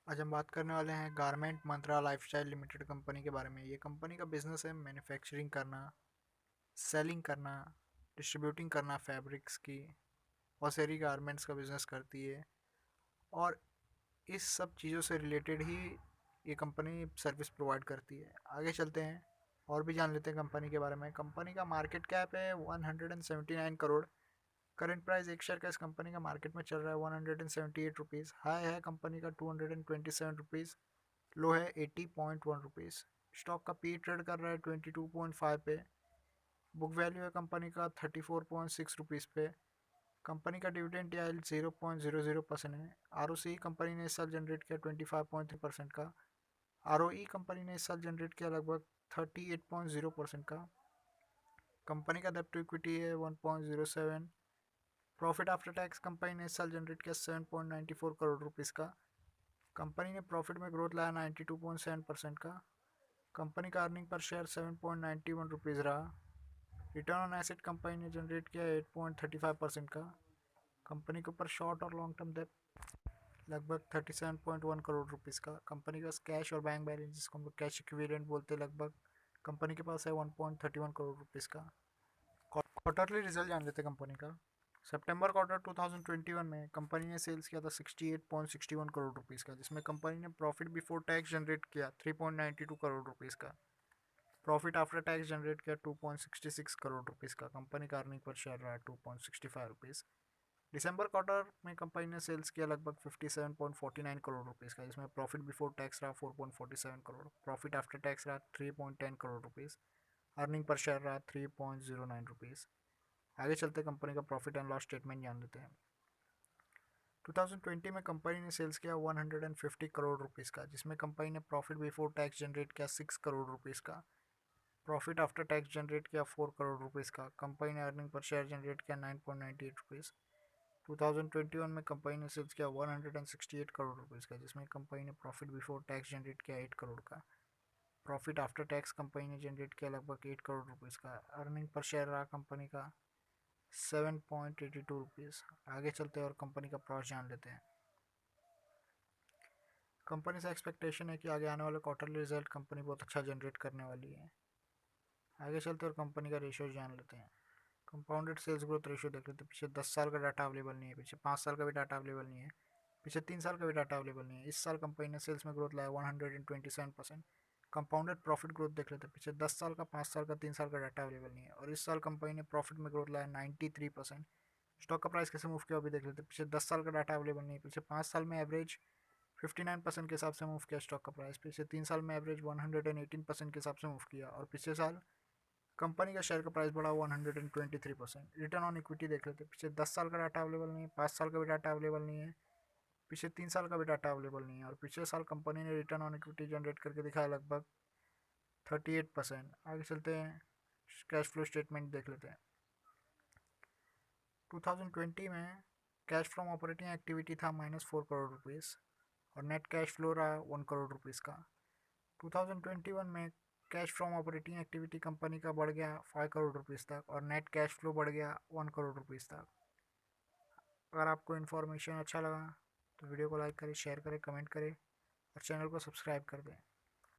आज हम बात करने वाले हैं गारमेंट मंत्रा लाइफस्टाइल लिमिटेड कंपनी के बारे में। ये कंपनी का बिजनेस है मैन्युफैक्चरिंग करना, सेलिंग करना, डिस्ट्रीब्यूटिंग करना फैब्रिक्स की, और सेरी गारमेंट्स का बिजनेस करती है। और इस सब चीज़ों से रिलेटेड ही ये कंपनी सर्विस प्रोवाइड करती है। आगे चलते हैं और भी जान लेते हैं कंपनी के बारे में। कंपनी का मार्केट कैप है 179 करोड़। करंट प्राइस एक शेयर का इस कंपनी का मार्केट में चल रहा है 178 रुपीज़। हाई है कंपनी का 227 रुपीज़। लो है 80.1 रुपीज़। स्टॉक का पी ट्रेड कर रहा है 22.5 पे। बुक वैल्यू है कंपनी का 34.6 रुपीज़ पे। कंपनी का डिविडेंड याइल्ड 0.00% है। आर कंपनी ने इस साल जनरेट किया 25.3% का। आर कंपनी ने इस साल जनरेट किया लगभग 38.0% का। कंपनी का डेब्ट टू इक्विटी है 1.07। प्रॉफिट आफ्टर टैक्स कंपनी ने इस साल जनरेट किया 7.94 करोड़ रुपीज़ का। कंपनी ने प्रॉफिट में ग्रोथ लाया 92.7% का। कंपनी का अर्निंग पर शेयर 7.91 रहा। रिटर्न ऑन एसेट कंपनी ने जनरेट किया 8.35% का। कंपनी के ऊपर शॉर्ट और लॉन्ग टर्म डेट लगभग 37.1 करोड़ रुपीज़ का। कंपनी का कैश और बैंक बैलेंस, जिसको हम लोग कैश इक्विवेलेंट बोलते हैं, लगभग कंपनी के पास है 1.31 करोड़ रुपीज़ का। क्वार्टरली रिजल्ट जान लेते कंपनी का। सितंबर क्वार्टर 2021 में कंपनी ने सेल्स किया था 68.61 करोड़ रुपीज़ का, जिसमें कंपनी ने प्रॉफिट बिफोर टैक्स जनरेट किया 3.92 करोड़ रुपीज़ का। प्रॉफिट आफ्टर टैक्स जनरेट किया 2.66 करोड़ रुपीज़ का। कंपनी का अर्निंग पर शेयर रहा 2.65 रुपीज़। दिसंबर क्वार्टर में कंपनी ने सेल्स किया लगभग 57.49 करोड़ रुपीज़ का, जिसमें प्रॉफिट बिफोर टैक्स रहा 4.47 करोड़। प्रॉफिट आफ्टर टैक्स रहा 3.10 crore rupees. Earning per share रहा 3.09 रुपीज़। आगे चलते कंपनी का प्रॉफिट एंड लॉस स्टेटमेंट जान लेते हैं। 2020 में कंपनी ने सेल्स किया 150 करोड़ रुपीज़ का, जिसमें कंपनी ने प्रॉफिट बिफोर टैक्स जनरेट किया 6 करोड़ रुपीज़ का। प्रॉफिट आफ्टर टैक्स जनरेट किया 4 करोड़ रुपीज़ का। कंपनी ने अर्निंग पर शेयर जनरेट किया 9.98 रुपीज़। 2021 में कंपनी ने सेल्स किया 168 करोड़ रुपीज़ का, जिसमें कंपनी ने प्रॉफिट बिफोर टैक्स जनरेट किया 8 करोड़ का। प्रॉफिट आफ्टर टैक्स कंपनी ने जनरेट किया लगभग 8 करोड़ रुपीज़ का। अर्निंग पर शेयर रहा कंपनी का 7.82 रुपीज़। आगे चलते हैं और कंपनी का प्रॉस जान लेते हैं। कंपनी से एक्सपेक्टेशन है कि आगे आने वाले क्वार्टरली रिजल्ट कंपनी बहुत अच्छा जनरेट करने वाली है। आगे चलते और कंपनी का रेशियो जान लेते हैं। कंपाउंडेड सेल्स ग्रोथ रेशियो देख लेते हैं। पीछे 10 साल का डाटा अवेलेबल नहीं है, पीछे 5 साल का भी डाटा अवेलेबल नहीं है, पीछे 3 साल का भी डाटा अवेलेबल नहीं है। इस साल कंपनी ने सेल्स में ग्रोथ लाया 127%। कंपाउंडेड प्रॉफिट ग्रोथ देख लेते हैं। पीछे 10 साल का, 5 साल का, 3 साल का डाटा अवेलेबल नहीं है, और इस साल कंपनी ने प्रॉफिट में ग्रोथ लाया 93%। स्टॉक का प्राइस कैसे मूव किया अभी देख लेते हैं। पीछे 10 साल का डाटा अवेलेबल नहीं है, पीछे 5 साल में एवरेज 59% के हिसाब से मूव किया स्टॉक का प्राइस, पीछे 3 साल में एवरेज 118% के हिसाब से मूव किया, और पिछले साल कंपनी का शेयर का प्राइस बढ़ा 123%। रिटर्न ऑन इक्विटी देख लेते हैं। पीछे 10 साल का डाटा अवेलेबल नहीं है, 5 साल का भी डाटा अवेलेबल नहीं है, पीछे 3 साल का भी डाटा अवेलेबल नहीं है, और पिछले साल कंपनी ने रिटर्न ऑन इक्विटी जनरेट करके दिखाया लगभग 38%। आगे चलते हैं, कैश फ्लो स्टेटमेंट देख लेते हैं। 2020 में कैश फ्रॉम ऑपरेटिंग एक्टिविटी था -4 करोड़ रुपीज़, और नेट कैश फ्लो रहा 1 करोड़ रुपीज़ का। 2021 में cash from operating activity company का बढ़ गया 5 करोड़ रुपीज़ तक, और नेट कैश फ्लो बढ़ गया 1 करोड़ रुपीज़ तक। अगर आपको इन्फॉर्मेशन अच्छा लगा तो वीडियो को लाइक करें, शेयर करें, कमेंट करें, और चैनल को सब्सक्राइब कर दें।